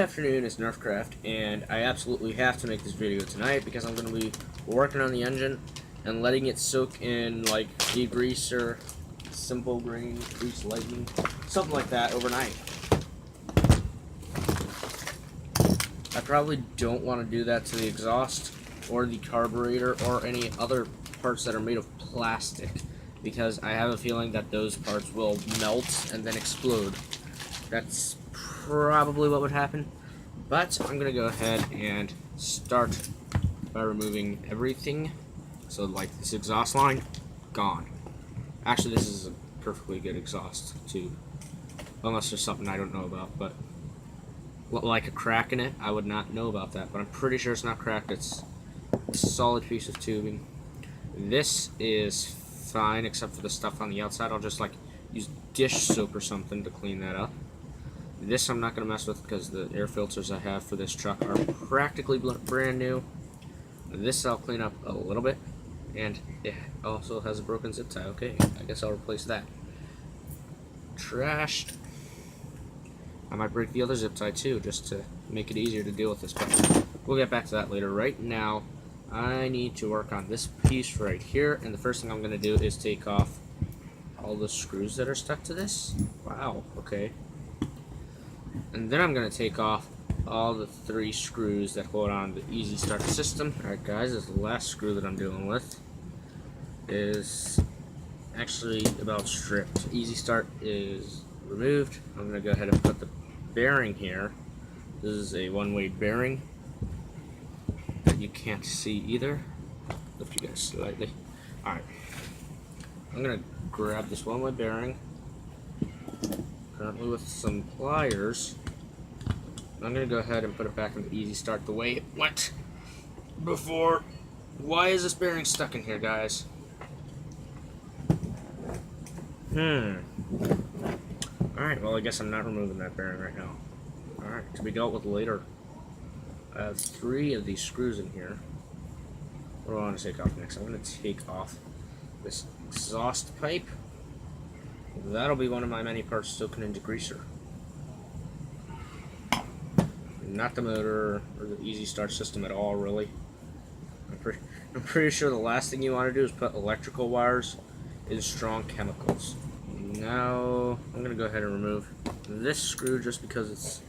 afternoon, it's Nerfcraft, and I absolutely have to make this video tonight because I'm going to be working on the engine and letting it soak in like degreaser, simple grain, grease lightning, something like that overnight. I probably don't want to do that to the exhaust or the carburetor or any other parts that are made of plastic, because I have a feeling that those parts will melt and then explode. That's probably what would happen, but I'm gonna go ahead and start by removing everything. So like this exhaust line, gone. Actually, this is a perfectly good exhaust tube, unless there's something I don't know about, but like a crack in it, I would not know about that, but I'm pretty sure it's not cracked. It's a solid piece of tubing. This is fine except for the stuff on the outside. I'll just like use dish soap or something to clean that up. This I'm not going to mess with because the air filters I have for this truck are practically brand new. This I'll clean up a little bit, and it also has a broken zip tie. Okay, I guess I'll replace that. Trash. I might break the other zip tie too, just to make it easier to deal with this, but we'll get back to that later. Right now, I need to work on this piece right here, and the first thing I'm going to do is take off all the screws that are stuck to this. Wow, okay. And then I'm going to take off all the 3 screws that hold on the Easy Start system. Alright guys, this is the last screw that I'm dealing with. Is actually about stripped. Easy Start is removed. I'm going to go ahead and put the bearing here. This is a one-way bearing that you can't see either. Lift you guys slightly. Alright. I'm going to grab this one-way bearing, currently with some pliers. I'm going to go ahead and put it back in the Easy Start the way it went before. Why is this bearing stuck in here, guys? Alright, well I guess I'm not removing that bearing right now. Alright, to be dealt with later. I have 3 of these screws in here. What do I want to take off next? I'm going to take off this exhaust pipe. That'll be one of my many parts soaking into degreaser. Not the motor or the Easy Start system at all, really. I'm pretty sure the last thing you want to do is put electrical wires in strong chemicals. Now I'm gonna go ahead and remove this screw just because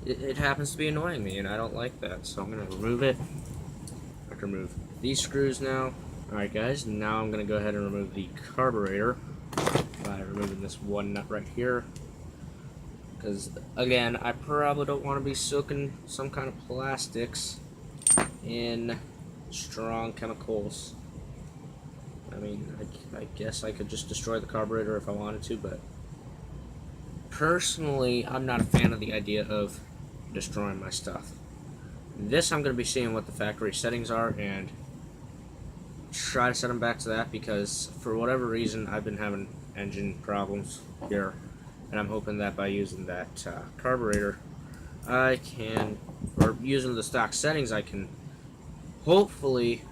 it happens to be annoying me and I don't like that, so I'm gonna remove it. I have to remove these screws now. Alright guys, now I'm gonna go ahead and remove the carburetor by removing this one nut right here. Because, again, I probably don't want to be soaking some kind of plastics in strong chemicals. I mean, I guess I could just destroy the carburetor if I wanted to, but personally, I'm not a fan of the idea of destroying my stuff. This I'm going to be seeing what the factory settings are and try to set them back to that, because for whatever reason, I've been having engine problems here. And I'm hoping that by using that carburetor, I can, or using the stock settings, I can hopefully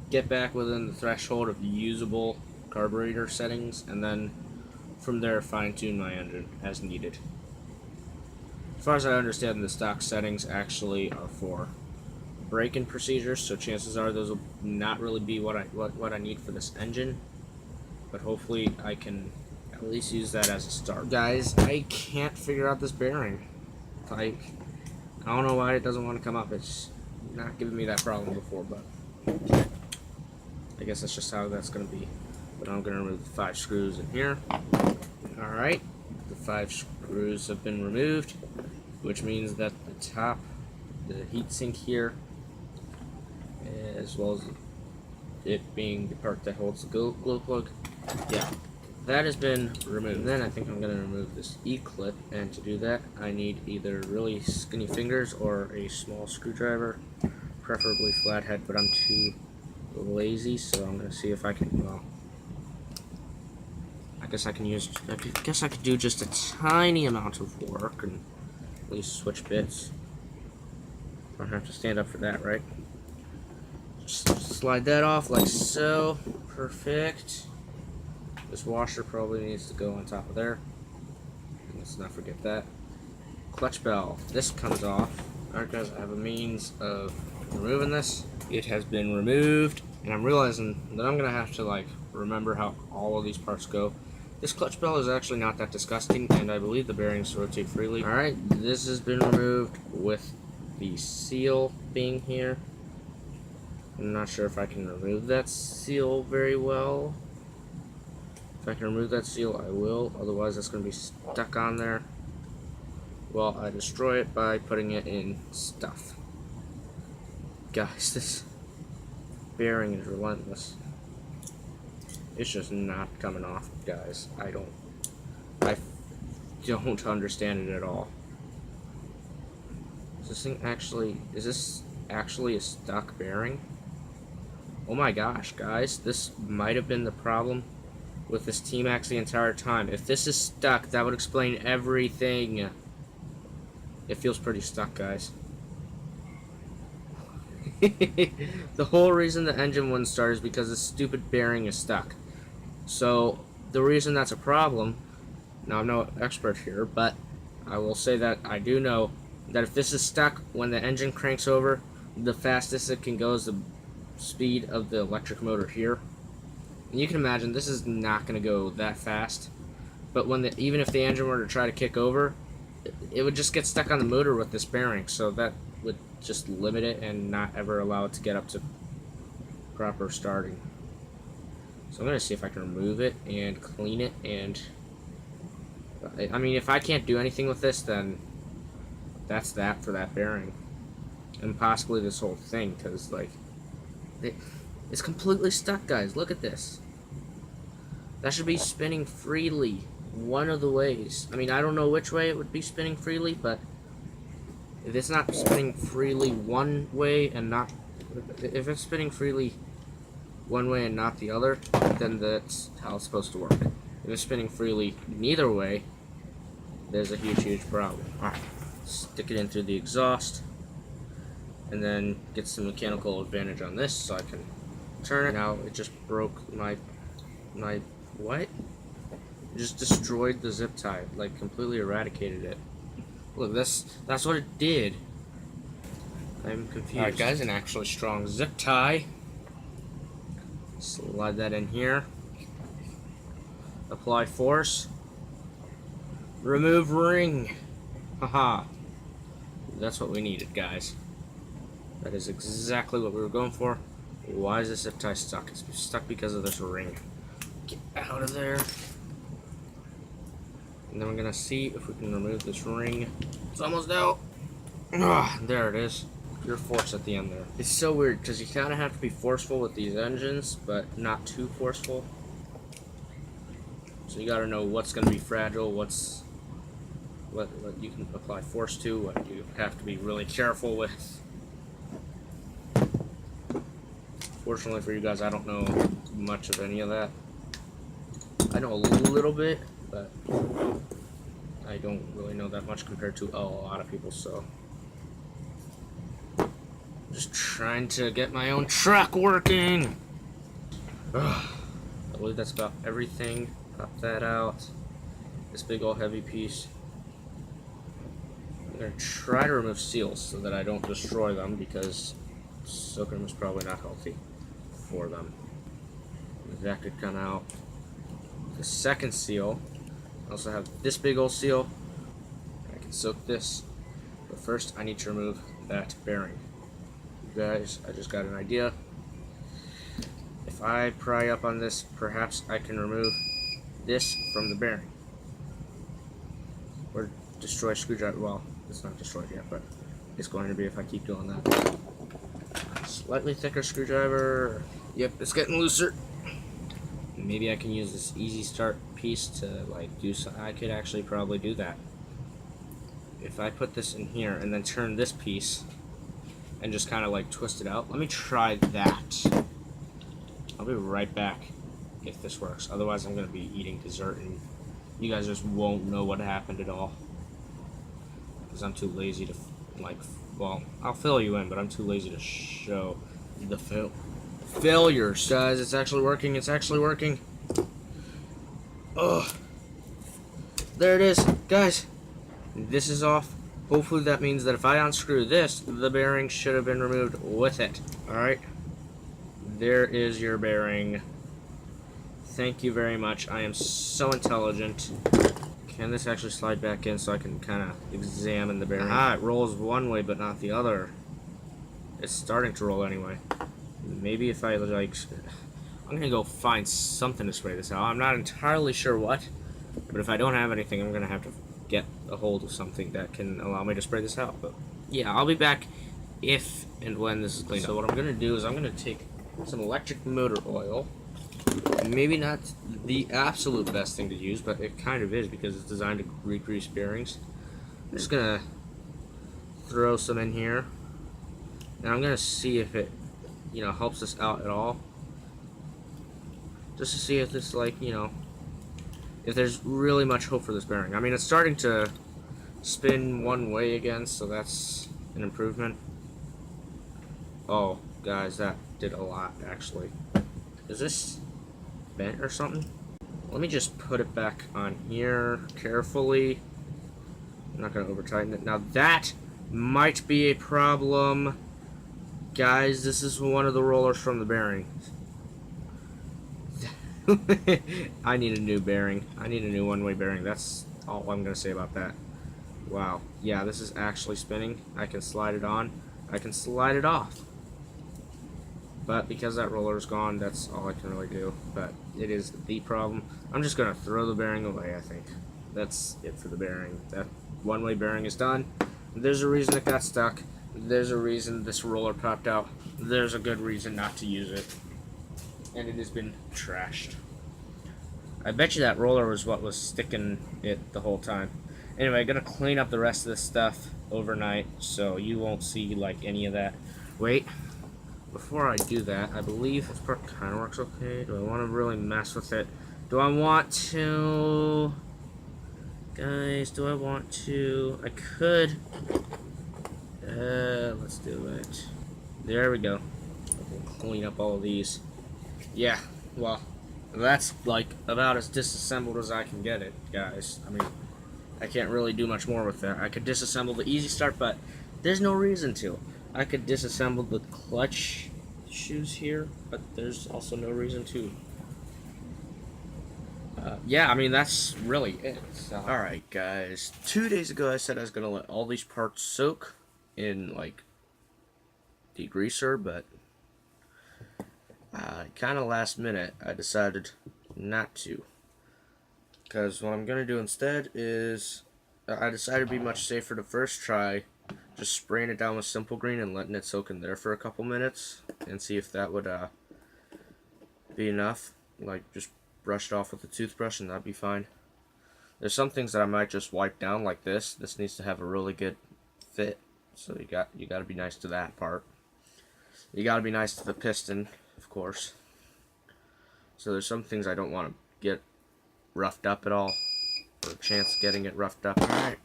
get back within the threshold of usable carburetor settings, and then from there fine-tune my engine as needed. As far as I understand, the stock settings actually are for braking procedures, so chances are those will not really be what I need for this engine, but hopefully I can at least use that as a start. Guys, I can't figure out this bearing. Like, I don't know why it doesn't want to come up. It's not giving me that problem before, but I guess that's just how that's going to be. But I'm going to remove the 5 screws in here. Alright, the 5 screws have been removed, which means that the top, the heatsink here, as well as it being the part that holds the glow plug, yeah, that has been removed. And then I think I'm going to remove this E-clip, and to do that I need either really skinny fingers or a small screwdriver, preferably flathead, but I'm too lazy, so I'm going to see if I can, well, I guess I could do just a tiny amount of work and at least switch bits. I don't have to stand up for that, right? Just slide that off like so. Perfect. This washer probably needs to go on top of there. Let's not forget that. clutch bell. This comes off. Alright guys, I have a means of removing this. It has been removed, and I'm realizing that I'm gonna have to like remember how all of these parts go. This clutch bell is actually not that disgusting, and I believe the bearings rotate freely. Alright, this has been removed with the seal being here. I'm not sure if I can remove that seal very well. If I can remove that seal, I will. Otherwise, it's going to be stuck on there while I destroy it by putting it in stuff. Guys, this bearing is relentless. It's just not coming off, guys. I don't understand it at all. Is this actually a stuck bearing? Oh my gosh, guys, this might have been the problem with this T-maxx the entire time. If this is stuck, that would explain everything. It feels pretty stuck, guys. The whole reason the engine wouldn't start is because this stupid bearing is stuck. So, the reason that's a problem, now I'm no expert here, but I will say that I do know that if this is stuck, when the engine cranks over, the fastest it can go is the speed of the electric motor here. And you can imagine this is not going to go that fast, but even if the engine were to try to kick over, it would just get stuck on the motor with this bearing, so that would just limit it and not ever allow it to get up to proper starting. So I'm going to see if I can remove it and clean it, and I mean, if I can't do anything with this, then that's that for that bearing, and possibly this whole thing, because like it's completely stuck, guys. Look at this. That should be spinning freely one of the ways. I mean, I don't know which way it would be spinning freely, but if it's not spinning freely one way and not, if it's spinning freely one way and not the other, then that's how it's supposed to work. If it's spinning freely neither way, there's a huge problem. Alright, stick it in through the exhaust, and then get some mechanical advantage on this so I can turn it. Now it just broke my what? It just destroyed the zip tie, like completely eradicated it. Look, that's what it did. I'm confused. Alright guys, an actually strong zip tie. Slide that in here. Apply force. Remove ring. Haha. That's what we needed, guys. That is exactly what we were going for. Why is this zip tie stuck? It's stuck because of this ring. Get out of there. And then we're gonna see if we can remove this ring. It's almost out. Ah, there it is. Pure force at the end there. It's so weird because you kind of have to be forceful with these engines, but not too forceful. So you gotta know what's gonna be fragile, what you can apply force to, what you have to be really careful with. Fortunately for you guys, I don't know much of any of that. I know a little bit, but I don't really know that much compared to a lot of people, so just trying to get my own truck working. Ugh. I believe that's about everything. Pop that out. This big old heavy piece. I'm gonna try to remove seals so that I don't destroy them, because soaking them is probably not healthy for them. That could come out. The second seal. I also have this big old seal. I can soak this, but first I need to remove that bearing. You guys, I just got an idea. If I pry up on this, perhaps I can remove this from the bearing. Or destroy screwdriver. Well, it's not destroyed yet, but it's going to be if I keep doing that. Slightly thicker screwdriver. Yep, it's getting looser. Maybe I can use this easy start piece to like do so. I could actually probably do that. If I put this in here and then turn this piece and just kind of like twist it out. Let me try that. I'll be right back if this works. Otherwise, I'm going to be eating dessert and you guys just won't know what happened at all. Because I'm too lazy to, like, well, I'll fill you in, but I'm too lazy to show the failures. Guys, it's actually working. It's actually working. Ugh. There it is. Guys, this is off. Hopefully that means that if I unscrew this, the bearing should have been removed with it. Alright. There is your bearing. Thank you very much. I am so intelligent. Can this actually slide back in so I can kind of examine the bearing? Ah, it rolls one way but not the other. It's starting to roll anyway. Maybe if I, like... I'm gonna go find something to spray this out. I'm not entirely sure what. But if I don't have anything, I'm gonna have to get a hold of something that can allow me to spray this out. But yeah, I'll be back if and when this is cleaned up. So what I'm gonna do is I'm gonna take some electric motor oil. Maybe not the absolute best thing to use, but it kind of is because it's designed to re-grease bearings. I'm just gonna throw some in here, and I'm gonna see if it, helps us out at all. Just to see if this, if there's really much hope for this bearing. I mean, it's starting to spin one way again, so that's an improvement. Oh, guys, that did a lot, actually. Is this bent or something? Let me just put it back on here carefully. I'm not going to over-tighten it. Now, that might be a problem. Guys, this is one of the rollers from the bearing. I need a new bearing. I need a new one-way bearing. That's all I'm going to say about that. Wow. Yeah, this is actually spinning. I can slide it on. I can slide it off. But because that roller is gone, that's all I can really do. But it is the problem. I'm just going to throw the bearing away, I think. That's it for the bearing. That one-way bearing is done. There's a reason it got stuck. There's a reason this roller popped out. There's a good reason not to use it. And it has been trashed. I bet you that roller was what was sticking it the whole time. Anyway, I'm gonna clean up the rest of this stuff overnight, so you won't see any of that. Wait, before I do that, I believe this part kind of works okay. Do I want to really mess with it? Do I want to? Guys, do I want to? I could. Let's do it. There we go. Clean up all of these. Yeah, well, that's about as disassembled as I can get it, guys. I mean, I can't really do much more with that. I could disassemble the easy start, but there's no reason to. I could disassemble the clutch shoes here, but there's also no reason to. Yeah, I mean, that's really it. So. Alright, guys. 2 days ago, I said I was going to let all these parts soak in, degreaser, but kind of last minute, I decided not to. Because what I'm going to do instead is, I decided to be much safer the first try, just spraying it down with Simple Green and letting it soak in there for a couple minutes, and see if that would be enough. Just brush it off with a toothbrush and that'd be fine. There's some things that I might just wipe down like this. This needs to have a really good fit, so you got to be nice to that part. You got to be nice to the piston, of course. So there's some things I don't want to get roughed up at all, or a chance getting it roughed up. Alright.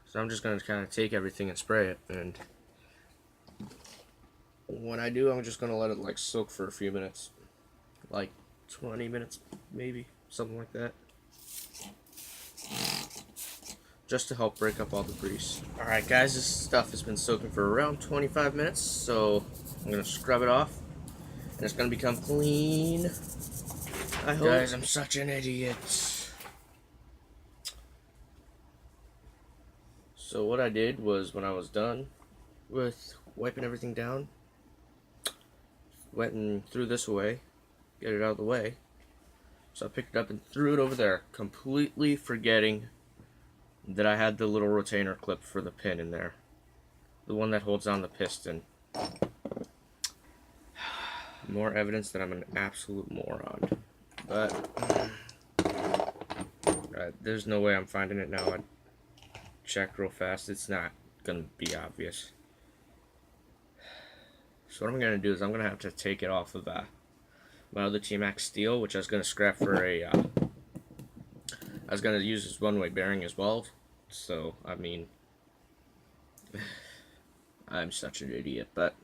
So I'm just going to kind of take everything and spray it, and when I do, I'm just going to let it soak for a few minutes. 20 minutes, maybe, something like that. Just to help break up all the grease. Alright guys, this stuff has been soaking for around 25 minutes, so I'm going to scrub it off, and it's going to become clean. I hope. Guys, I'm such an idiot. So what I did was, when I was done with wiping everything down, went and threw this away, get it out of the way. So I picked it up and threw it over there, completely forgetting that I had the little retainer clip for the pin in there. The one that holds on the piston. More evidence that I'm an absolute moron. But there's no way I'm finding it now. I checked real fast. It's not going to be obvious. So what I'm going to do is I'm going to have to take it off of my other T-maxx steel, which I was going to scrap for I was going to use as one-way bearing as well. So, I mean, I'm such an idiot, but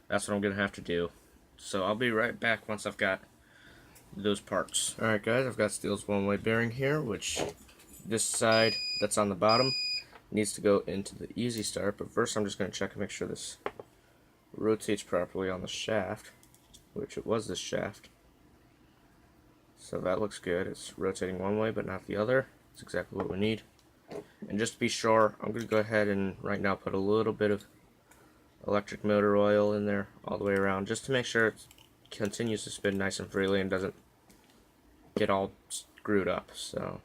that's what I'm going to have to do. So I'll be right back once I've got those parts. Alright guys, I've got Steel's one-way bearing here, which this side that's on the bottom needs to go into the easy start, but first I'm just going to check and make sure this rotates properly on the shaft, which it was this shaft. So that looks good. It's rotating one way but not the other. That's exactly what we need. And just to be sure, I'm going to go ahead and right now put a little bit of electric motor oil in there all the way around, just to make sure it continues to spin nice and freely and doesn't get all screwed up. So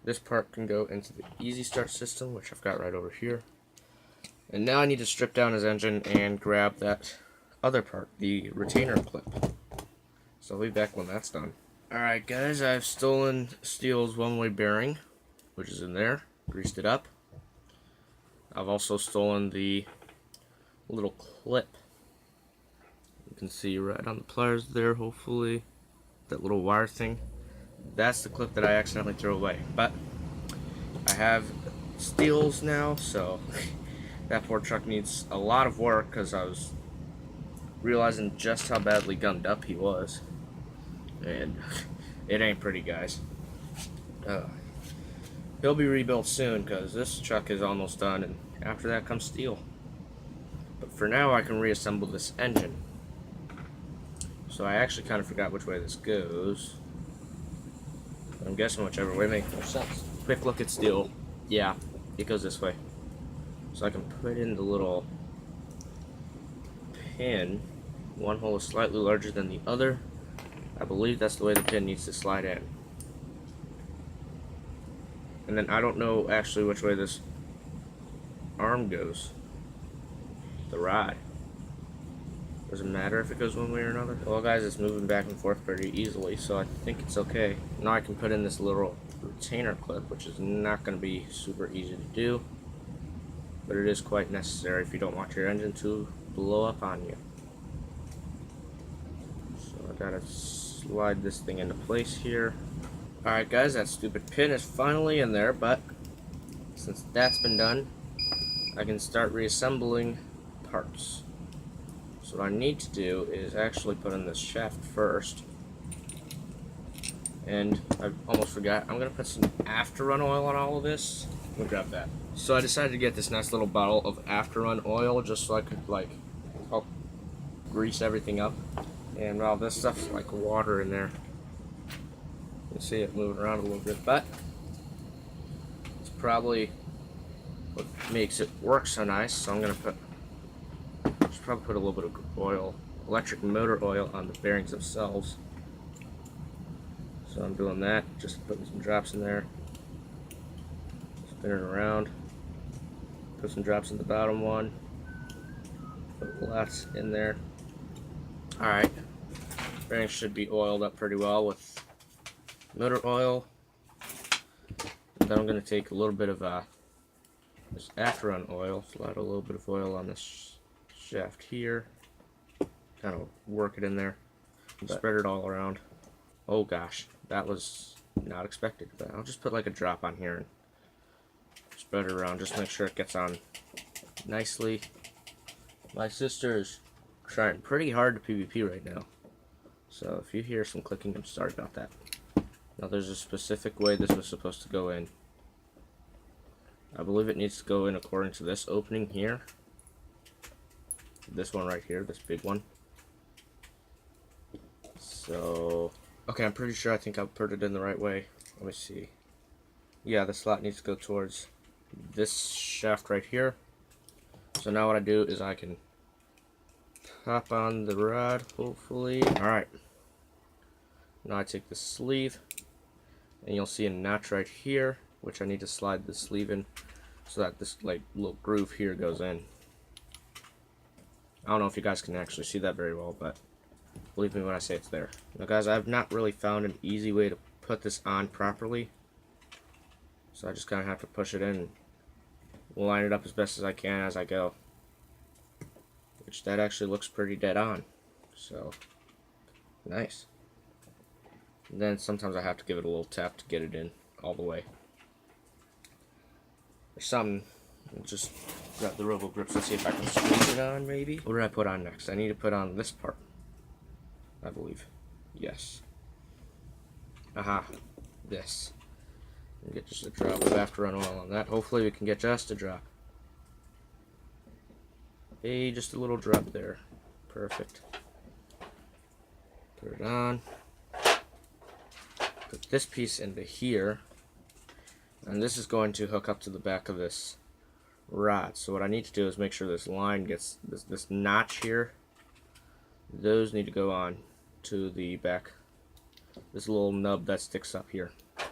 this part can go into the easy start system, which I've got right over here. And now I need to strip down his engine and grab that other part, the retainer clip. So I'll be back when that's done. Alright guys, I've stolen Steel's one-way bearing, which is in there, greased it up. I've also stolen the little clip. You can see right on the pliers there, hopefully, that little wire thing. That's the clip that I accidentally threw away. But I have Steel's now, so that poor truck needs a lot of work because I was realizing just how badly gummed up he was. And it ain't pretty, guys. He'll be rebuilt soon because this truck is almost done, and after that comes Steel. But for now I can reassemble this engine. So I actually kind of forgot which way this goes. I'm guessing whichever way makes more sense. Quick look at Steel. Yeah, it goes this way. So I can put in the little pin. One hole is slightly larger than the other. I believe that's the way the pin needs to slide in. And then I don't know actually which way this arm goes. The rod. Does it matter if it goes one way or another? Well guys, it's moving back and forth pretty easily, so I think it's okay. Now I can put in this little retainer clip, which is not going to be super easy to do. But it is quite necessary if you don't want your engine to blow up on you. So I gotta slide this thing into place here. Alright guys, that stupid pin is finally in there, but since that's been done, I can start reassembling parts. So what I need to do is actually put in this shaft first. And I almost forgot, I'm going to put some after run oil on all of this. I'm going to grab that. So I decided to get this nice little bottle of after run oil just so I could like help grease everything up. And well, this stuff's like water in there. You can see it moving around a little bit, but it's probably what makes it work so nice. So I'm going to probably put a little bit of oil, electric motor oil, on the bearings themselves. So I'm doing that, just putting some drops in there, spin it around, put some drops in the bottom one, put lots in there. Alright, bearings should be oiled up pretty well with motor oil. And then I'm going to take a little bit of this after run oil, slide a little bit of oil on this shaft here, kind of work it in there, spread it all around. Oh gosh, that was not expected, but I'll just put like a drop on here and spread it around, just make sure it gets on nicely. My sister's trying pretty hard to PvP right now, so if you hear some clicking, I'm sorry about that. Now there's a specific way this was supposed to go in. I believe it needs to go in according to this opening here. This one right here, this big one. So, okay, I'm pretty sure I think I'll put it in the right way. Let me see. Yeah, the slot needs to go towards this shaft right here. So now what I do is I can pop on the rod, hopefully. Alright. Now I take the sleeve, and you'll see a notch right here, which I need to slide the sleeve in so that this like little groove here goes in. I don't know if you guys can actually see that very well, but believe me when I say it's there. Now guys, I've not really found an easy way to put this on properly, so I just kind of have to push it in and line it up as best as I can as I go, which that actually looks pretty dead on, so nice. And then sometimes I have to give it a little tap to get it in all the way. There's something, just grab the robo grips and see if I can squeeze it on, maybe. What did I put on next? I need to put on this part, I believe. Yes. Aha. This. Get just a drop of afterrun oil on that. Hopefully we can get just a drop. Hey, just a little drop there. Perfect. Put it on. Put this piece into here. And this is going to hook up to the back of this rod. So what I need to do is make sure this line gets, this notch here, those need to go on to the back. This little nub that sticks up here. So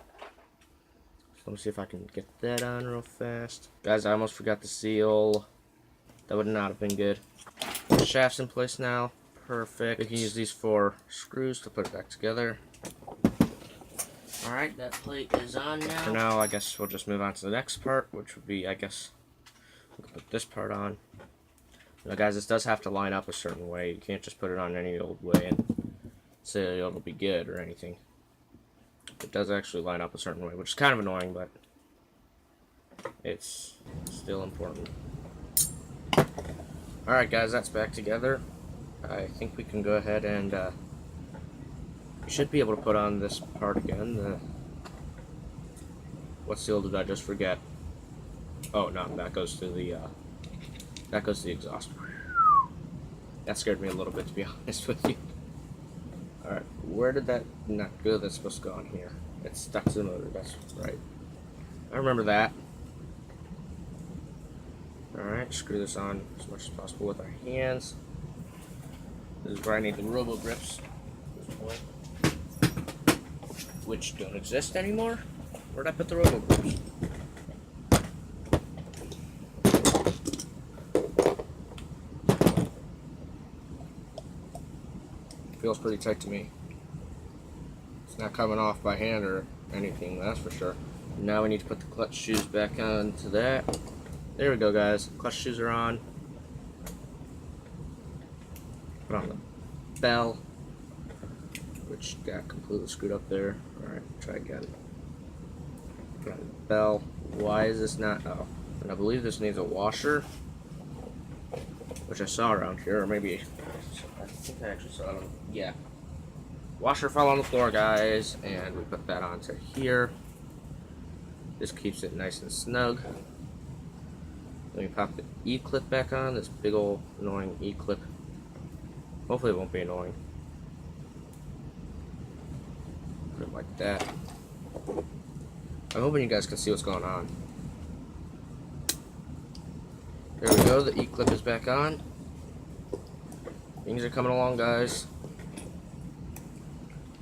let me see if I can get that on real fast. Guys, I almost forgot the seal. That would not have been good. The shaft's in place now. Perfect. We can use these 4 screws to put it back together. Alright, that plate is on now. For now, I guess we'll just move on to the next part, which would be, I guess, we'll put this part on. Now guys, this does have to line up a certain way. You can't just put it on any old way and say it'll be good or anything. It does actually line up a certain way, which is kind of annoying, but it's still important. Alright guys, that's back together. I think we can go ahead and we should be able to put on this part again. What seal did I just forget? Oh no, that goes to the exhaust. That scared me a little bit, to be honest with you. Alright, where did that not go that's supposed to go on here? It's stuck to the motor, that's right. I remember that. Alright, screw this on as much as possible with our hands. This is where I need the robo grips at this point, which don't exist anymore. Where'd I put the robo grips? Feels pretty tight to me. It's not coming off by hand or anything, that's for sure. Now we need to put the clutch shoes back onto that. There we go, guys. Clutch shoes are on. Put on the bell, which got completely screwed up there. Alright, try again. Put on the bell. Why is this not? Oh, and I believe this needs a washer, which I saw around here, or maybe I think I actually saw it. Yeah. Washer fell on the floor, guys, and we put that onto here. This keeps it nice and snug. Let me pop the E-clip back on, this big old annoying E-clip. Hopefully it won't be annoying. Put it like that. I'm hoping you guys can see what's going on. There we go, the E-clip is back on. Things are coming along, guys.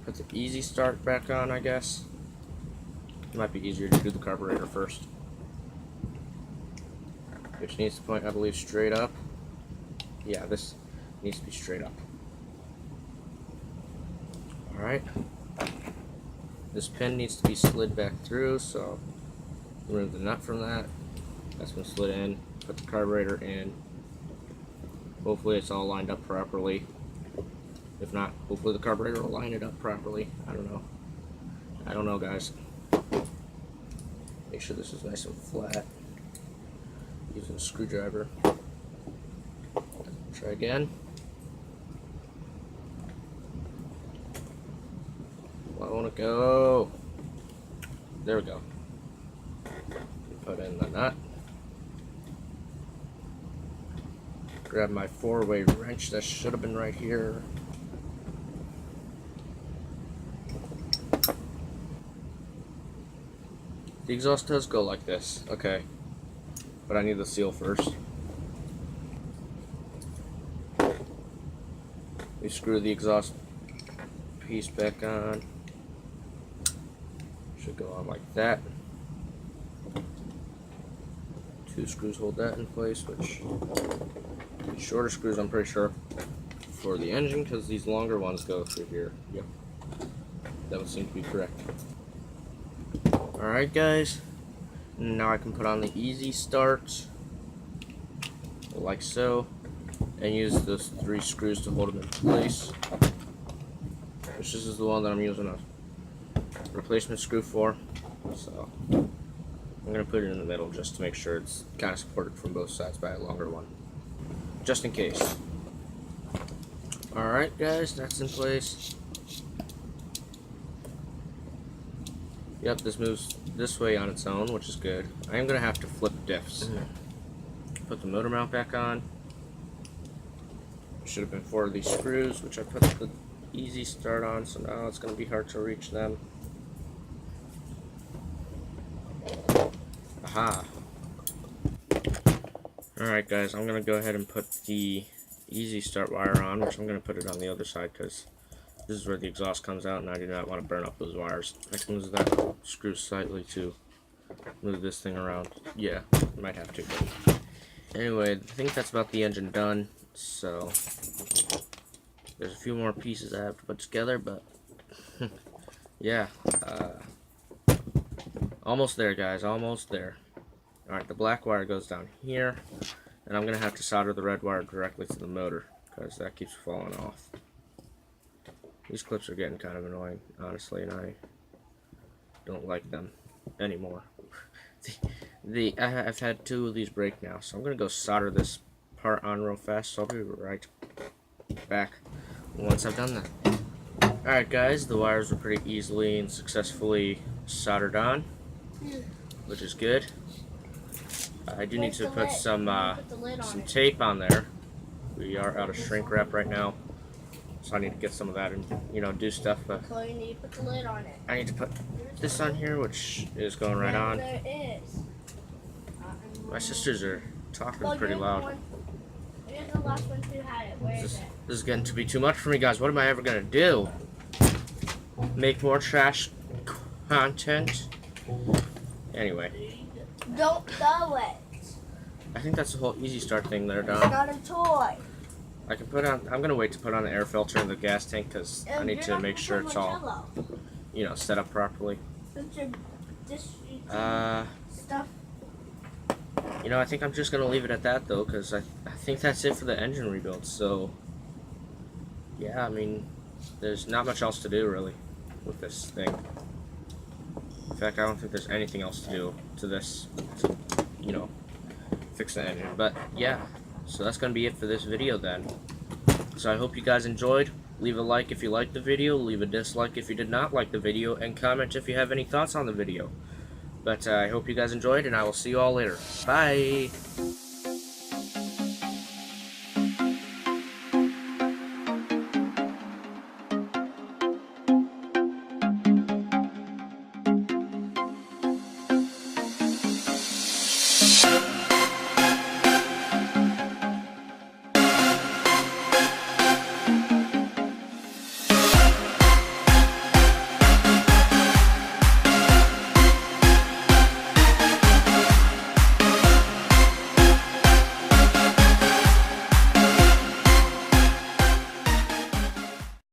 Put the easy start back on, I guess. It might be easier to do the carburetor first. Which needs to point, I believe, straight up. Yeah, this needs to be straight up. Alright. This pin needs to be slid back through, so remove the nut from that. That's been slid in. Put the carburetor in. Hopefully it's all lined up properly. If not, hopefully the carburetor will line it up properly. I don't know. I don't know, guys. Make sure this is nice and flat. Using a screwdriver. Try again. Well, I want to go. There we go. Put in the nut. Grab my 4-way wrench that should have been right here. The exhaust does go like this. Okay. But I need the seal first. We screw the exhaust piece back on. Should go on like that. 2 screws hold that in place, which shorter screws I'm pretty sure for the engine, because these longer ones go through here. Yep. That would seem to be correct. Alright guys, now I can put on the easy start, like so, and use those 3 screws to hold them in place. This is the one that I'm using a replacement screw for, so I'm going to put it in the middle just to make sure it's kind of supported from both sides by a longer one, just in case. Alright guys, that's in place. Yep, this moves this way on its own, which is good. I am going to have to flip diffs. Put the motor mount back on. Should have been 4 of these screws, which I put the easy start on, so now it's going to be hard to reach them. Aha. Alright guys, I'm going to go ahead and put the easy start wire on, which I'm going to put it on the other side because this is where the exhaust comes out and I do not want to burn up those wires. I can use that screw slightly to move this thing around. Yeah, might have to. Anyway, I think that's about the engine done. So there's a few more pieces I have to put together, but yeah, almost there guys, almost there. Alright, the black wire goes down here, and I'm gonna have to solder the red wire directly to the motor because that keeps falling off. These clips are getting kind of annoying, honestly, and I don't like them anymore. I've had 2 of these break now, so I'm gonna go solder this part on real fast, so I'll be right back once I've done that. Alright guys, the wires were pretty easily and successfully soldered on, which is good. I do need to put some tape on there. We are out of shrink wrap right now, so I need to get some of that and, you know, do stuff. But so you need to put the lid on it. I need to put this on here, which is going right on. There is. My sisters are talking pretty loud. You're the last one who had it. Where is it? This is getting to be too much for me, guys. What am I ever gonna do? Make more trash content? Anyway. Don't throw it. I think that's the whole easy start thing there, It's Don. not a toy. I can put on. I'm gonna wait to put on the air filter in the gas tank because I need to make sure it's all, you know, set up properly. Stuff. You know, I think I'm just gonna leave it at that though, because I think that's it for the engine rebuild. So, yeah, I mean, there's not much else to do really with this thing. In fact, I don't think there's anything else to do to this, to, you know, fix the engine. But yeah, so that's gonna be it for this video then. So I hope you guys enjoyed. Leave a like if you liked the video, leave a dislike if you did not like the video, and comment if you have any thoughts on the video. But I hope you guys enjoyed, and I will see you all later. Bye!